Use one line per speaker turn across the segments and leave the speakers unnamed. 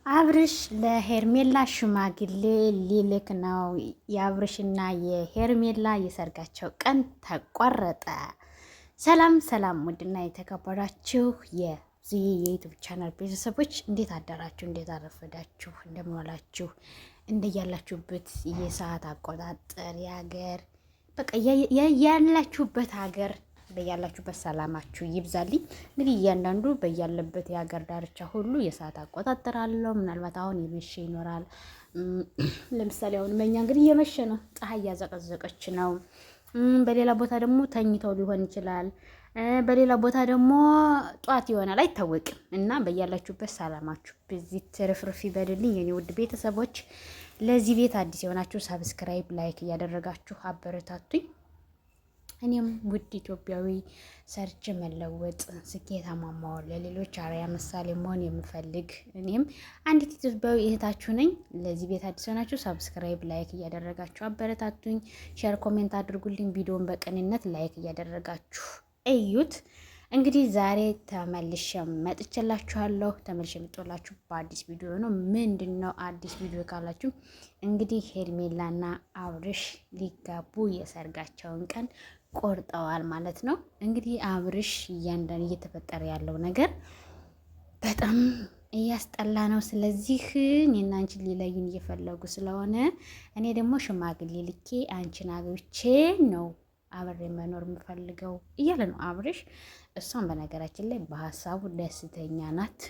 አብርሽ ለሄርሜላ ሽማግሌ ሊልክ ነው። የአብርሽና የሄርሜላ የሰርጋቸው ቀን ተቋረጠ። ሰላም ሰላም! ውድና የተከበራችሁ የዚህ የዩቲዩብ ቻናል ቤተሰቦች እንዴት አደራችሁ? እንዴት አረፈዳችሁ? እንደምንዋላችሁ እንደያላችሁበት የሰዓት አቆጣጠር የሀገር በቃ ያላችሁበት ሀገር በያላችሁበት ሰላማችሁ ይብዛልኝ። እንግዲህ እያንዳንዱ በያለበት የሀገር ዳርቻ ሁሉ የሰዓት አቆጣጠር አለው። ምናልባት አሁን የመሸ ይኖራል። ለምሳሌ አሁን በእኛ እንግዲህ እየመሸ ነው፣ ፀሐይ እያዘቀዘቀች ነው። በሌላ ቦታ ደግሞ ተኝተው ሊሆን ይችላል። በሌላ ቦታ ደግሞ ጧት ይሆናል፣ አይታወቅም። እና በያላችሁበት ሰላማችሁ በዚህ ትርፍርፍ ይበልልኝ የኔ ውድ ቤተሰቦች። ለዚህ ቤት አዲስ የሆናችሁ ሳብስክራይብ፣ ላይክ እያደረጋችሁ አበረታቱኝ። እኔም ውድ ኢትዮጵያዊ ሰርች መለወጥ ስኬታማ መሆን ለሌሎች አርአያ ምሳሌ መሆን የምፈልግ እኔም አንዲት ኢትዮጵያዊ እህታችሁ ነኝ። ለዚህ ቤት አዲስ ሆናችሁ ሰብስክራይብ፣ ላይክ እያደረጋችሁ አበረታቱኝ። ሼር፣ ኮሜንት አድርጉልኝ። ቪዲዮን በቅንነት ላይክ እያደረጋችሁ እዩት። እንግዲህ ዛሬ ተመልሼ መጥቼላችኋለሁ። ተመልሼ የመጣሁላችሁ በአዲስ ቪዲዮ ነው። ምንድን ነው አዲስ ቪዲዮ ካላችሁ እንግዲህ ሄርሜላና አብርሽ ሊጋቡ የሰርጋቸውን ቀን ቆርጠዋል ማለት ነው። እንግዲህ አብርሽ እያንዳንዱ እየተፈጠረ ያለው ነገር በጣም እያስጠላ ነው። ስለዚህ እኔና አንቺን ሊለዩን እየፈለጉ ስለሆነ እኔ ደግሞ ሽማግሌ ልኬ አንቺን አግብቼ ነው አብሬ መኖር የምፈልገው እያለ ነው አብርሽ። እሷን በነገራችን ላይ በሀሳቡ ደስተኛ ናት።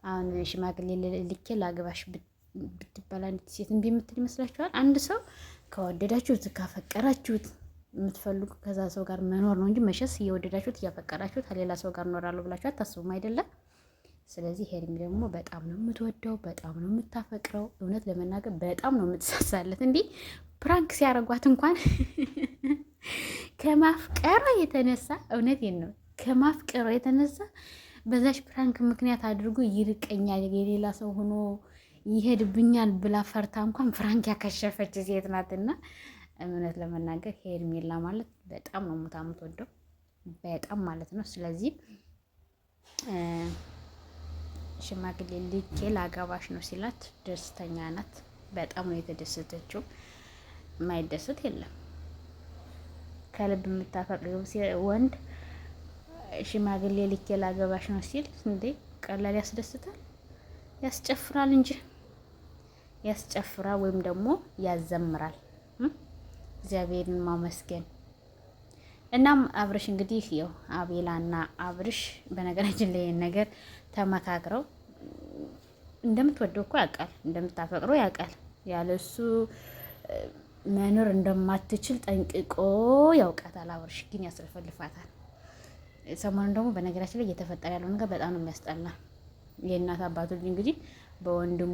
አሁን ሽማግሌ ልኬ ላግባሽ ብትባል አንዲት ሴት እምቢ የምትል ይመስላችኋል? አንድ ሰው ከወደዳችሁት ካፈቀራችሁት የምትፈልጉ ከዛ ሰው ጋር መኖር ነው እንጂ መሸስ እየወደዳችሁት እያፈቀራችሁት ከሌላ ሰው ጋር እኖራለሁ ብላችሁ አታስቡም አይደለም? ስለዚህ ሄርሚ ደግሞ በጣም ነው የምትወደው፣ በጣም ነው የምታፈቅረው። እውነት ለመናገር በጣም ነው የምትሳሳለት። እንዲህ ፕራንክ ሲያደርጓት እንኳን ከማፍቀሯ የተነሳ እውነቴን ነው ከማፍቀሯ የተነሳ በዛች ፕራንክ ምክንያት አድርጎ ይርቀኛል፣ የሌላ ሰው ሆኖ ይሄድብኛል ብላ ፈርታ እንኳን ፍራንክ ያከሸፈች ሴት ናትና እውነት ለመናገር ሄርሜላ ማለት በጣም ነው የምትወደው በጣም ማለት ነው። ስለዚህ ሽማግሌ ልኬ ላገባሽ ነው ሲላት ደስተኛ ናት። በጣም ነው የተደሰተችው። የማይደሰት የለም። ከልብ የምታፈቅረው ወንድ ሽማግሌ ልኬ ላገባሽ ነው ሲል እንዴ ቀላል ያስደስታል? ያስጨፍራል እንጂ ያስጨፍራል ወይም ደግሞ ያዘምራል። እግዚአብሔርን ማመስገን። እናም አብርሽ እንግዲህ ያው አቤላና አብርሽ በነገራችን ላይ ነገር ተመካክረው እንደምትወደው እኮ ያውቃል፣ እንደምታፈቅረው ያውቃል። ያለሱ መኖር እንደማትችል ጠንቅቆ ያውቃታል። አብርሽ ግን ያስረፈልፋታል። ሰሞኑን ደግሞ በነገራችን ላይ እየተፈጠረ ያለው ነገር በጣም ነው የሚያስጠላ። የእናት አባቱ ልጅ እንግዲህ በወንድሙ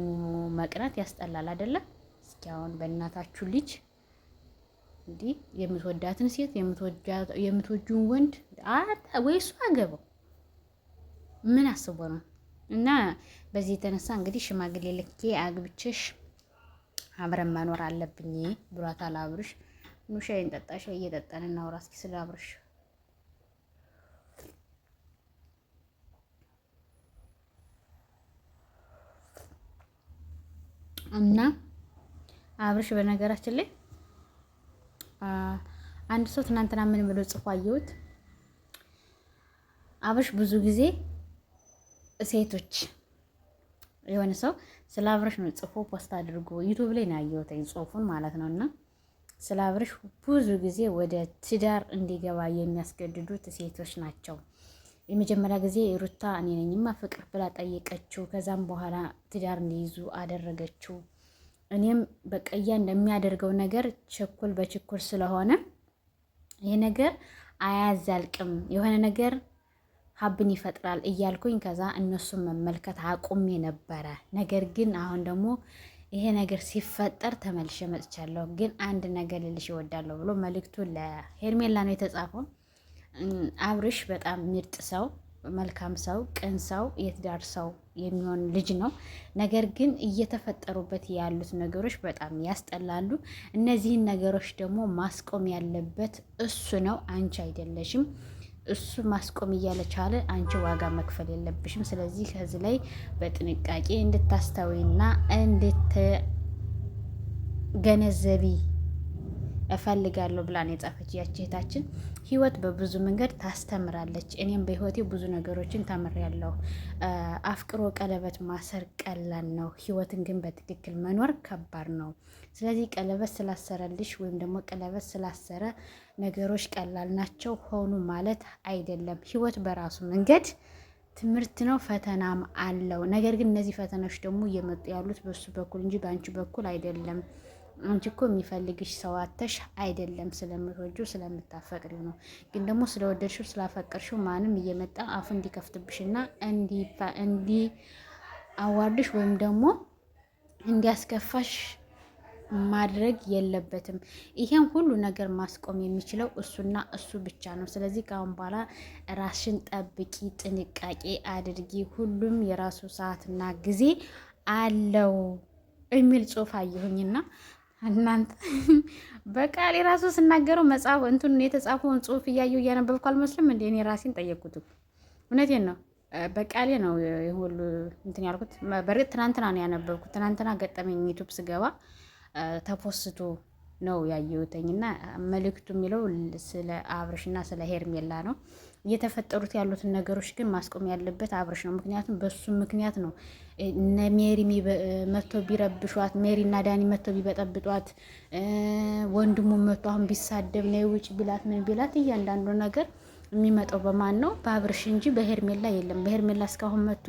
መቅናት ያስጠላል አይደለም? እስኪ አሁን በእናታችሁ ልጅ እንዲህ የምትወዳትን ሴት የምትወጁን ወንድ ወይ እሱ አገባው ምን አስቦ ነው? እና በዚህ የተነሳ እንግዲህ ሽማግሌ ልኬ አግብቼሽ አብረን መኖር አለብኝ ብሏታል አብርሽ። ኑ ሻይ እንጠጣ፣ ሻይ እየጠጣን እናውራ እስኪ ስለ አብርሽ። እና አብርሽ በነገራችን ላይ አንድ ሰው ትናንትና ምን ብሎ ጽፎ አየሁት። አብርሽ ብዙ ጊዜ ሴቶች የሆነ ሰው ስለ አብርሽ ነው ጽፎ ፖስት አድርጎ ዩቲዩብ ላይ ነው ያየሁት ጽሁፉን ማለት ነው። እና ስለ አብርሽ ብዙ ጊዜ ወደ ትዳር እንዲገባ የሚያስገድዱት ሴቶች ናቸው። የመጀመሪያ ጊዜ ሩታ እኔ ነኝማ ፍቅር ብላ ጠየቀችው። ከዛም በኋላ ትዳር እንዲይዙ አደረገችው። እኔም በቀያ እንደሚያደርገው ነገር ችኩል በችኩል ስለሆነ ይሄ ነገር አያዛልቅም፣ የሆነ ነገር ሀብን ይፈጥራል እያልኩኝ ከዛ እነሱን መመልከት አቁሜ ነበረ። ነገር ግን አሁን ደግሞ ይሄ ነገር ሲፈጠር ተመልሼ መጥቻለሁ። ግን አንድ ነገር ልልሽ እወዳለሁ ብሎ መልእክቱ ለሄርሜላ ነው የተጻፈው። አብርሽ በጣም ምርጥ ሰው፣ መልካም ሰው፣ ቅን ሰው፣ የትዳር ሰው የሚሆን ልጅ ነው። ነገር ግን እየተፈጠሩበት ያሉት ነገሮች በጣም ያስጠላሉ። እነዚህን ነገሮች ደግሞ ማስቆም ያለበት እሱ ነው፣ አንቺ አይደለሽም። እሱ ማስቆም እያለቻለ አንቺ ዋጋ መክፈል የለብሽም። ስለዚህ ከዚህ ላይ በጥንቃቄ እንድታስተውይና እንድትገነዘቢ እፈልጋለሁ ብላን የጻፈች ያቺ እህታችን። ህይወት በብዙ መንገድ ታስተምራለች። እኔም በህይወቴ ብዙ ነገሮችን ተምሬያለሁ። አፍቅሮ ቀለበት ማሰር ቀላል ነው፣ ህይወትን ግን በትክክል መኖር ከባድ ነው። ስለዚህ ቀለበት ስላሰረልሽ ወይም ደግሞ ቀለበት ስላሰረ ነገሮች ቀላል ናቸው ሆኑ ማለት አይደለም። ህይወት በራሱ መንገድ ትምህርት ነው፣ ፈተናም አለው። ነገር ግን እነዚህ ፈተናዎች ደግሞ እየመጡ ያሉት በሱ በኩል እንጂ በአንቺ በኩል አይደለም። አንቺ እኮ የሚፈልግሽ ሰው አተሽ አይደለም፣ ስለምትወጂው ስለምታፈቅሪው ነው። ግን ደግሞ ስለወደድሽው ስላፈቀርሽው ማንም እየመጣ አፉ እንዲከፍትብሽና እንዲአዋርድሽ ወይም ደግሞ እንዲያስከፋሽ ማድረግ የለበትም። ይሄን ሁሉ ነገር ማስቆም የሚችለው እሱና እሱ ብቻ ነው። ስለዚህ ከአሁን በኋላ ራስሽን ጠብቂ፣ ጥንቃቄ አድርጊ። ሁሉም የራሱ ሰዓትና ጊዜ አለው የሚል ጽሑፍ አየሁኝና እናንተ በቃል የራሱ ስናገረው መጽሐፍ እንትን የተጻፈውን ጽሑፍ እያየሁ እያነበብኩ አልመስልም እንዴ? እኔ ራሴን ጠየቅኩት። እውነቴን ነው። በቃሌ ነው ሁሉ እንትን ያልኩት። በእርግጥ ትናንትና ነው ያነበብኩት። ትናንትና ገጠመኝ ዩቱብ ስገባ ተፖስቶ ነው ያየሁትኝ እና መልእክቱ የሚለው ስለ አብርሽና ስለ ሄርሜላ ነው። እየተፈጠሩት ያሉትን ነገሮች ግን ማስቆም ያለበት አብርሽ ነው። ምክንያቱም በሱ ምክንያት ነው እነ ሜሪ መጥተው ቢረብሿት፣ ሜሪ እና ዳኒ መጥተው ቢበጠብጧት፣ ወንድሙ መጥቶ አሁን ቢሳደብ ነው ውጭ ቢላት ምን ቢላት፣ እያንዳንዱ ነገር የሚመጣው በማን ነው? በአብርሽ እንጂ በሄርሜላ የለም። በሄርሜላ እስካሁን መጥቶ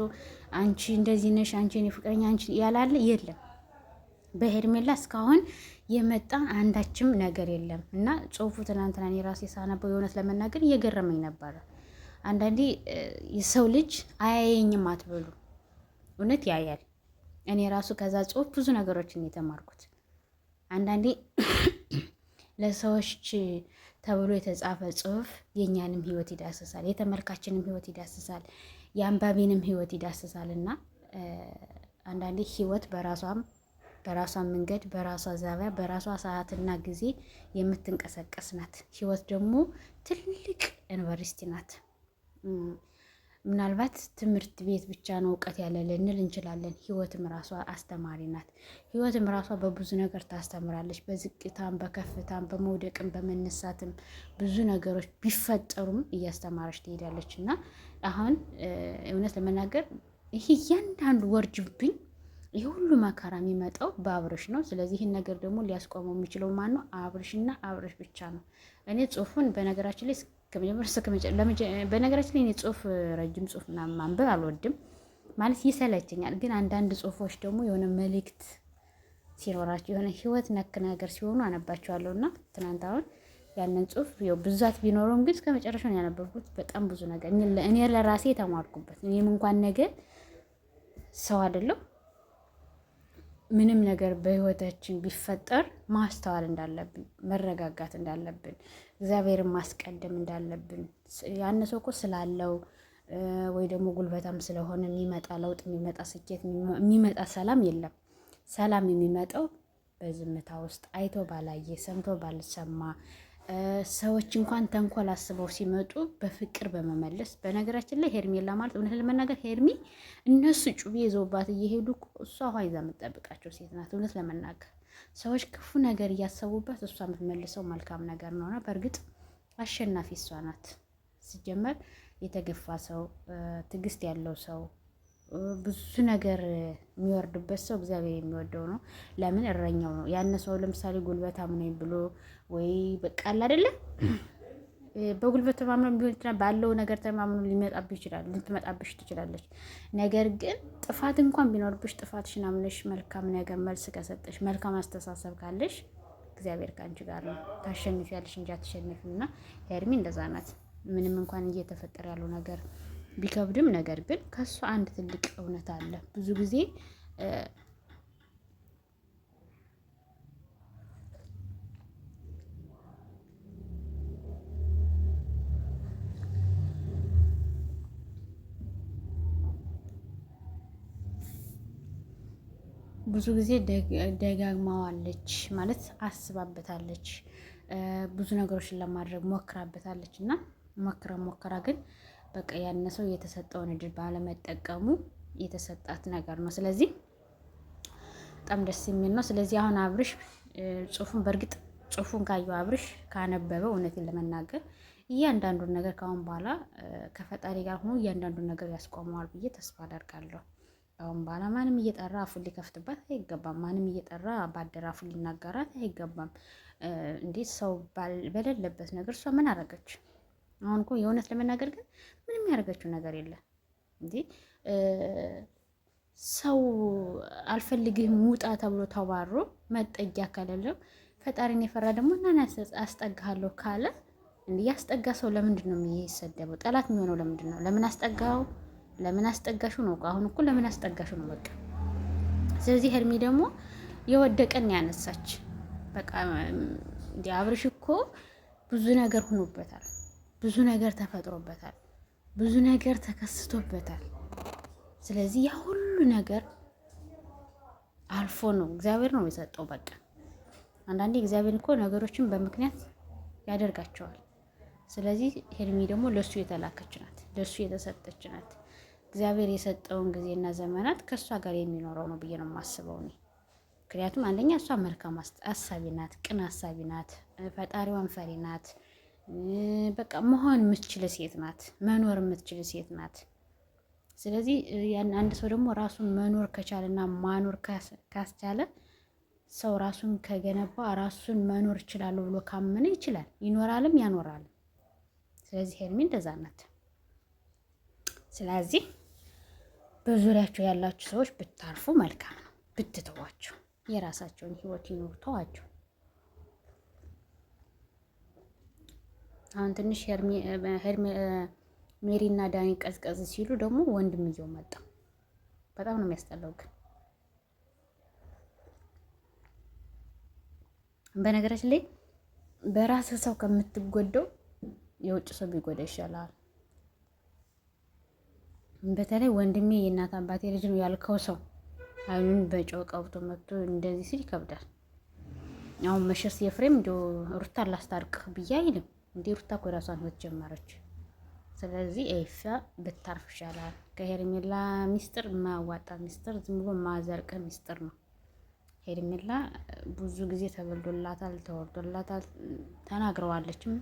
አንቺ እንደዚህ ነሽ፣ አንቺ እኔ ፍቅረኛ አንቺ ያላለ የለም። በሄርሜላ እስካሁን የመጣ አንዳችም ነገር የለም። እና ጽሁፉ ትናንትና እኔ ራሴ ሳነበው የእውነት ለመናገር እየገረመኝ ነበረ። አንዳንዴ የሰው ልጅ አያየኝም አትበሉ፣ እውነት ያያል። እኔ ራሱ ከዛ ጽሁፍ ብዙ ነገሮችን የተማርኩት አንዳንዴ ለሰዎች ተብሎ የተጻፈ ጽሁፍ የእኛንም ህይወት ይዳስሳል፣ የተመልካችንም ህይወት ይዳስሳል፣ የአንባቢንም ህይወት ይዳስሳል። እና አንዳንዴ ህይወት በራሷ መንገድ፣ በራሷ ዛቢያ፣ በራሷ ሰዓትና ጊዜ የምትንቀሳቀስ ናት። ህይወት ደግሞ ትልቅ ዩኒቨርሲቲ ናት። ምናልባት ትምህርት ቤት ብቻ ነው እውቀት ያለ ልንል እንችላለን። ህይወትም ራሷ አስተማሪ ናት። ህይወትም ራሷ በብዙ ነገር ታስተምራለች። በዝቅታም፣ በከፍታም፣ በመውደቅም፣ በመነሳትም ብዙ ነገሮች ቢፈጠሩም እያስተማረች ትሄዳለች። እና አሁን እውነት ለመናገር ይህ እያንዳንዱ ወርጅብኝ ይህ ሁሉ መከራ የሚመጣው በአብርሽ ነው። ስለዚህ ይህን ነገር ደግሞ ሊያስቆመው የሚችለው ማን ነው? አብርሽና አብርሽ ብቻ ነው። እኔ ጽሁፉን በነገራችን ላይ በነገራችን ላይ እኔ ጽሁፍ ረጅም ጽሁፍ ምናምን ማንበብ አልወድም፣ ማለት ይሰለችኛል። ግን አንዳንድ ጽሁፎች ደግሞ የሆነ መልእክት ሲኖራቸው የሆነ ህይወት ነክ ነገር ሲሆኑ አነባቸዋለሁ። እና ትናንት አሁን ያንን ጽሁፍ ብዛት ቢኖረውም ግን እስከ መጨረሻው ነው ያነበብኩት። በጣም ብዙ ነገር እኔ ለራሴ የተማርኩበት። እኔም እንኳን ነገ ሰው አይደለሁ፣ ምንም ነገር በህይወታችን ቢፈጠር ማስተዋል እንዳለብን፣ መረጋጋት እንዳለብን፣ እግዚአብሔርን ማስቀደም እንዳለብን። ያን ሰው እኮ ስላለው ወይ ደግሞ ጉልበታም ስለሆነ የሚመጣ ለውጥ፣ የሚመጣ ስኬት፣ የሚመጣ ሰላም የለም። ሰላም የሚመጣው በዝምታ ውስጥ አይቶ ባላየ፣ ሰምቶ ባልሰማ፣ ሰዎች እንኳን ተንኮል አስበው ሲመጡ በፍቅር በመመለስ። በነገራችን ላይ ሄርሜላ ማለት እውነት ለመናገር ሄርሚ እነሱ ጩቤ ይዘውባት እየሄዱ እሷ ውሃ ይዛ የምትጠብቃቸው ሴት ናት። እውነት ለመናገር ሰዎች ክፉ ነገር እያሰቡበት እሷ የምትመልሰው መልካም ነገር ነውና፣ በእርግጥ አሸናፊ እሷ ናት። ሲጀመር የተገፋ ሰው፣ ትዕግስት ያለው ሰው፣ ብዙ ነገር የሚወርድበት ሰው እግዚአብሔር የሚወደው ነው። ለምን? እረኛው ነው። ያን ሰው ለምሳሌ ጉልበታም ነኝ ብሎ ወይ በቃ አለ አይደለ፣ በጉልበት ተማምኖ ቢሆን ይችላል፣ ባለው ነገር ተማምኖ ሊመጣብሽ ይችላል፣ ልትመጣብሽ ትችላለች። ነገር ግን ጥፋት እንኳን ቢኖርብሽ ጥፋትሽን አምነሽ መልካም ነገር መልስ ከሰጠሽ፣ መልካም አስተሳሰብ ካለሽ እግዚአብሔር ከአንቺ ጋር ነው። ታሸንፊያለሽ እንጂ አትሸነፊም። እና ሄርሚ እንደዛ ናት። ምንም እንኳን እየተፈጠረ ያለው ነገር ቢከብድም፣ ነገር ግን ከሱ አንድ ትልቅ እውነት አለ። ብዙ ጊዜ ደጋግማዋለች ማለት አስባበታለች፣ ብዙ ነገሮችን ለማድረግ ሞክራበታለች። እና ሞከራ ግን በቃ ያነሰው የተሰጠውን እድል ባለመጠቀሙ የተሰጣት ነገር ነው። ስለዚህ በጣም ደስ የሚል ነው። ስለዚህ አሁን አብርሽ ጽሁፉን በእርግጥ ጽሁፉን ካየው አብርሽ ካነበበው እውነትን ለመናገር እያንዳንዱን ነገር ካሁን በኋላ ከፈጣሪ ጋር ሆኖ እያንዳንዱን ነገር ያስቆመዋል ብዬ ተስፋ አደርጋለሁ። አሁን በኋላ ማንም እየጠራ አፉን ሊከፍትባት አይገባም። ማንም እየጠራ ባደረ አፉን ሊናገራት አይገባም። እንዴት ሰው በሌለበት ነገር እሷ ምን አደረገች? አሁን እኮ የእውነት ለመናገር ግን ምንም ያደረገችው ነገር የለም። እንዴ ሰው አልፈልግህም ውጣ ተብሎ ተባሮ መጠጊያ ከሌለው ፈጣሪን የፈራ ደግሞ እናን አስጠጋሃለሁ ካለ እንዴ ያስጠጋ ሰው ለምንድን ነው የሚሰደበው? ጠላት የሚሆነው ለምንድን ነው? ለምን አስጠጋው? ለምን አስጠጋሹ ነው? አሁን እኮ ለምን አስጠጋሹ ነው በቃ። ስለዚህ ሄርሚ ደግሞ የወደቀን ያነሳች በቃ። እንዲ አብርሽ እኮ ብዙ ነገር ሆኖበታል፣ ብዙ ነገር ተፈጥሮበታል፣ ብዙ ነገር ተከስቶበታል። ስለዚህ ያ ሁሉ ነገር አልፎ ነው እግዚአብሔር ነው የሰጠው። በቃ አንዳንዴ እግዚአብሔር እኮ ነገሮችን በምክንያት ያደርጋቸዋል። ስለዚህ ሄርሚ ደግሞ ለሱ የተላከች ናት፣ ለሱ የተሰጠች ናት። እግዚአብሔር የሰጠውን ጊዜና ዘመናት ከእሷ ጋር የሚኖረው ነው ብዬ ነው የማስበው እኔ። ምክንያቱም አንደኛ እሷ መልካም አሳቢ ናት፣ ቅን አሳቢ ናት፣ ፈጣሪዋን ፈሪ ናት። በቃ መሆን የምትችል ሴት ናት፣ መኖር የምትችል ሴት ናት። ስለዚህ ያን አንድ ሰው ደግሞ ራሱን መኖር ከቻለና ማኖር ካስቻለ ሰው ራሱን ከገነባ ራሱን መኖር ይችላል ብሎ ካመነ ይችላል፣ ይኖራልም ያኖራልም። ስለዚህ ሄርሚ እንደዛ ናት። ስለዚህ በዙሪያቸው ያላችሁ ሰዎች ብታርፉ መልካም ነው፣ ብትተዋቸው የራሳቸውን ህይወት ይኖሩ፣ ተዋቸው። አሁን ትንሽ ሜሪ እና ዳኒ ቀዝቀዝ ሲሉ ደግሞ ወንድምየው መጣ። በጣም ነው የሚያስጠላው። ግን በነገራችን ላይ በራስህ ሰው ከምትጎደው የውጭ ሰው ቢጎዳ ይሻላል። በተለይ ወንድሜ የእናት አባቴ ልጅ ነው ያልከው ሰው አይኑን በጨው ቀብቶ መጥቶ እንደዚህ ሲል ይከብዳል። አሁን መሸስ የፍሬም እንደ ሩታ ላስታርቅህ ብዬ አይልም እንዴ። ሩታ እኮ የራሷን ህይወት ጀመረች። ስለዚህ ኤፋ ብታርፍ ይሻላል። ከሄርሜላ ሚስጥር ማዋጣ ሚስጥር ዝም ብሎ ማዘርቀ ሚስጥር ነው። ሄርሜላ ብዙ ጊዜ ተበልዶላታል፣ ተወርዶላታል፣ ተናግረዋለችም።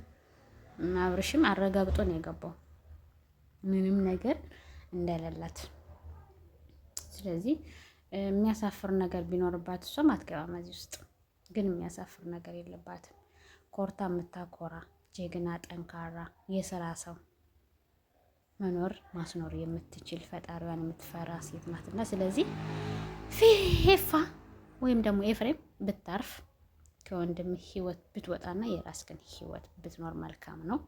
አብርሽም አረጋግጦ ነው የገባው ምንም ነገር እንደሌላት። ስለዚህ የሚያሳፍር ነገር ቢኖርባት እሷም አትገባም እዚህ ውስጥ። ግን የሚያሳፍር ነገር የለባትም። ኮርታ የምታኮራ ጀግና፣ ጠንካራ የስራ ሰው መኖር ማስኖር የምትችል ፈጣሪዋን የምትፈራ ሴት ናትና ስለዚህ ፌፋ ወይም ደግሞ ኤፍሬም ብታርፍ ከወንድም ህይወት ብትወጣና የራስህን ህይወት ብትኖር መልካም ነው።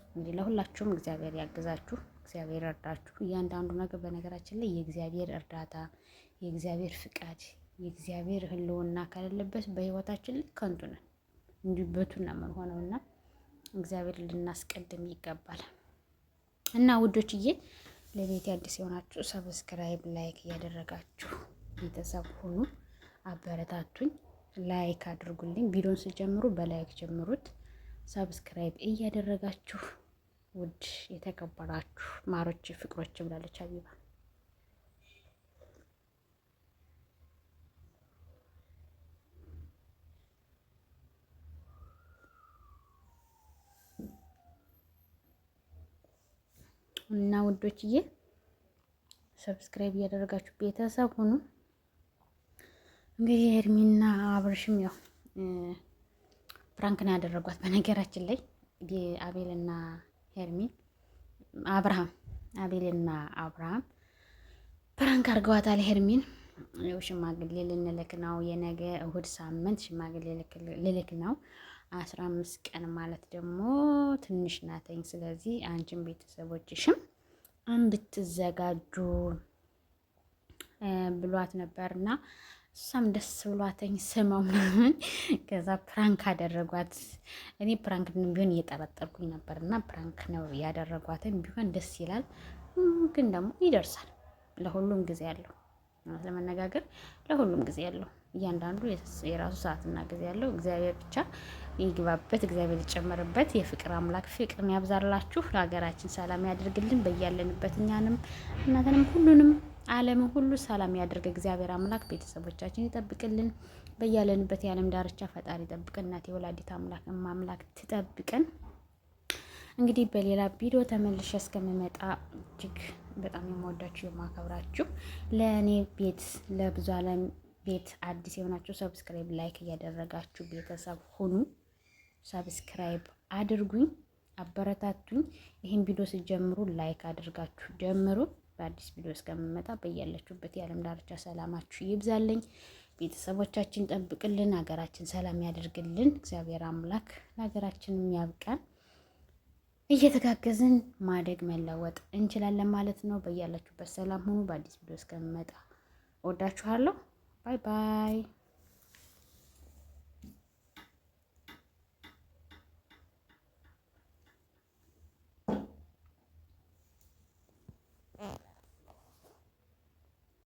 እንግዲህ ለሁላችሁም እግዚአብሔር ያግዛችሁ፣ እግዚአብሔር እርዳችሁ። እያንዳንዱ ነገር በነገራችን ላይ የእግዚአብሔር እርዳታ፣ የእግዚአብሔር ፍቃድ፣ የእግዚአብሔር ህልውና ከሌለበት በህይወታችን ላይ ከንቱ ነን፣ እንዲሁ በቱና ምን ሆነውና እግዚአብሔር ልናስቀድም ይገባል። እና ውዶችዬ ለቤት አዲስ የሆናችሁ ሰብስክራይብ፣ ላይክ እያደረጋችሁ ቤተሰብ ሁኑ፣ አበረታቱኝ፣ ላይክ አድርጉልኝ። ቪዲዮን ስጀምሩ በላይክ ጀምሩት፣ ሰብስክራይብ እያደረጋችሁ ውድ የተከበራችሁ ማሮች ፍቅሮች ብላለች አቢባ። እና ውዶችዬ ሰብስክራይብ እያደረጋችሁ ቤተሰብ ሁኑ። እንግዲህ ሄርሚና አብርሽም ያው ፕራንክ ነው ያደረጓት። በነገራችን ላይ አቤልና ሄርሚን አቤልና አብርሃም ፕራንክ አድርገዋታል። ሄርሚን ያው ሽማግሌ ልንልክ ነው፣ የነገ እሁድ ሳምንት ሽማግሌ ልልክ ነው። 15 ቀን ማለት ደግሞ ትንሽ ናተኝ። ስለዚህ አንቺን ቤተሰቦችሽም እንድትዘጋጁ ብሏት ነበርና እሷም ደስ ብሏተኝ ስማው ምናምን ከዛ ፕራንክ አደረጓት። እኔ ፕራንክ ቢሆን እየጠረጠርኩኝ ነበርና ፕራንክ ነው ያደረጓትን ቢሆን ደስ ይላል። ግን ደግሞ ይደርሳል፣ ለሁሉም ጊዜ አለው። ለመነጋገር ለሁሉም ጊዜ ያለው እያንዳንዱ የራሱ ሰዓትና ጊዜ ያለው እግዚአብሔር ብቻ ይግባበት፣ እግዚአብሔር ይጨመርበት። የፍቅር አምላክ ፍቅርን ያብዛላችሁ፣ ለሀገራችን ሰላም ያደርግልን። በያለንበት እኛንም እናንተንም ሁሉንም ዓለምን ሁሉ ሰላም ያደርግ እግዚአብሔር አምላክ። ቤተሰቦቻችን ይጠብቅልን። በያለንበት የዓለም ዳርቻ ፈጣሪ ይጠብቀን። እናቴ ወላዲት አምላክ አምላክ ትጠብቀን። እንግዲህ በሌላ ቪዲዮ ተመልሼ እስከምመጣ እጅግ በጣም የምወዳችሁ የማከብራችሁ ለእኔ ቤት ለብዙ ዓለም ቤት አዲስ የሆናችሁ ሰብስክራይብ ላይክ እያደረጋችሁ ቤተሰብ ሁኑ። ሰብስክራይብ አድርጉኝ፣ አበረታቱኝ። ይህን ቪዲዮ ሲጀምሩ ላይክ አድርጋችሁ ጀምሩ። በአዲስ ቪዲዮ እስከምመጣ በያላችሁበት የዓለም ዳርቻ ሰላማችሁ ይብዛልኝ። ቤተሰቦቻችን ጠብቅልን፣ ሀገራችን ሰላም ያደርግልን። እግዚአብሔር አምላክ ለሀገራችንም ያብቃን። እየተጋገዝን ማደግ መለወጥ እንችላለን ማለት ነው። በያላችሁበት ሰላም ሁኑ። በአዲስ ቪዲዮ እስከምመጣ ወዳችኋለሁ። ባይ ባይ።